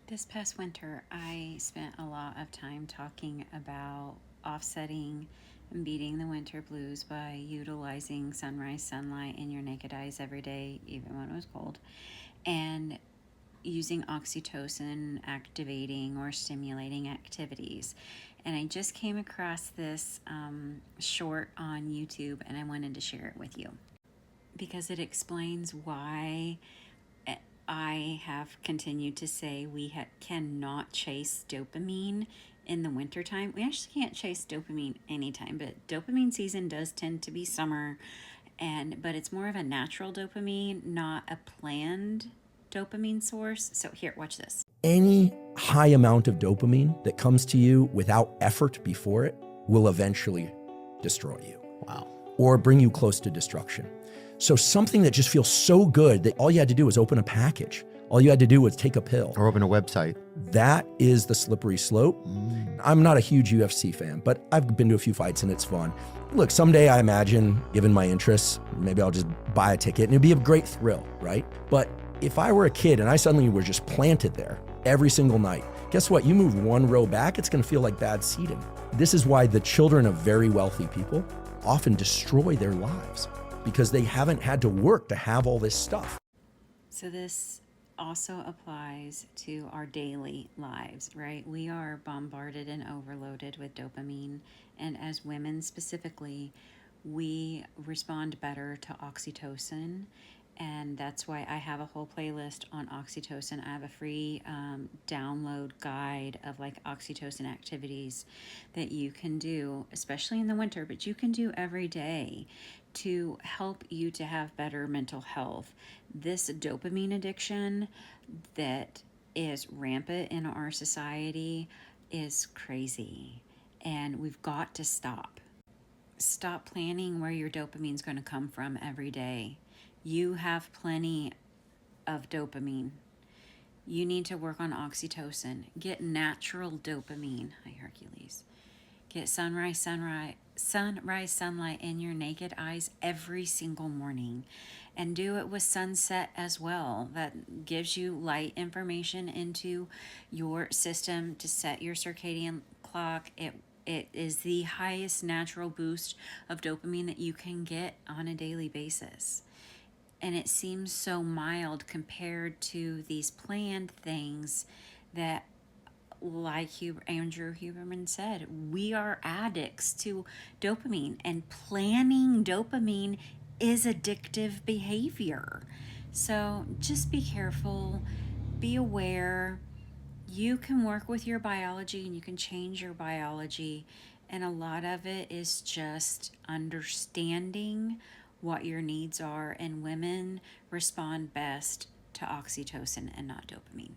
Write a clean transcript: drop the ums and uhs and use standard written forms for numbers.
This past winter, I spent a lot of time talking about offsetting and beating the winter blues by utilizing sunrise sunlight in your naked eyes every day, even when it was cold, and using oxytocin activating or stimulating activities. And I just came across this short on YouTube, and I wanted to share it with you because it explains why I have continued to say we cannot chase dopamine in the wintertime. We actually can't chase dopamine anytime, but dopamine season does tend to be summer, but it's more of a natural dopamine, not a planned dopamine source. So here, watch this. Any high amount of dopamine that comes to you without effort before it will eventually destroy you. Wow. Or bring you close to destruction. So something that just feels so good that all you had to do was open a package. All you had to do was take a pill. Or open a website. That is the slippery slope. I'm not a huge UFC fan, but I've been to a few fights and it's fun. Look, someday I imagine, given my interests, maybe I'll just buy a ticket and it'd be a great thrill, right? But if I were a kid and I suddenly were just planted there every single night, guess what? You move one row back, it's gonna feel like bad seating. This is why the children of very wealthy people often destroy their lives because they haven't had to work to have all this stuff. So this also applies to our daily lives, right? We are bombarded and overloaded with dopamine, and as women specifically, we respond better to oxytocin, and that's why I have a whole playlist on oxytocin. I have a free download guide of like oxytocin activities that you can do, especially in the winter, but you can do every day to help you to have better mental health. This dopamine addiction that is rampant in our society is crazy, and we've got to stop. Stop planning where your dopamine's going to come from every day. You have plenty of dopamine. You need to work on oxytocin. Get natural dopamine. Hi, Hercules. Get sunrise sunlight in your naked eyes every single morning, and do it with sunset as well. That gives you light information into your system to set your circadian clock. It is the highest natural boost of dopamine that you can get on a daily basis. And it seems so mild compared to these planned things that, like Andrew Huberman said, we are addicts to dopamine, and planning dopamine is addictive behavior. So just be careful, be aware. You can work with your biology and you can change your biology, and a lot of it is just understanding what your needs are, and women respond best to oxytocin and not dopamine.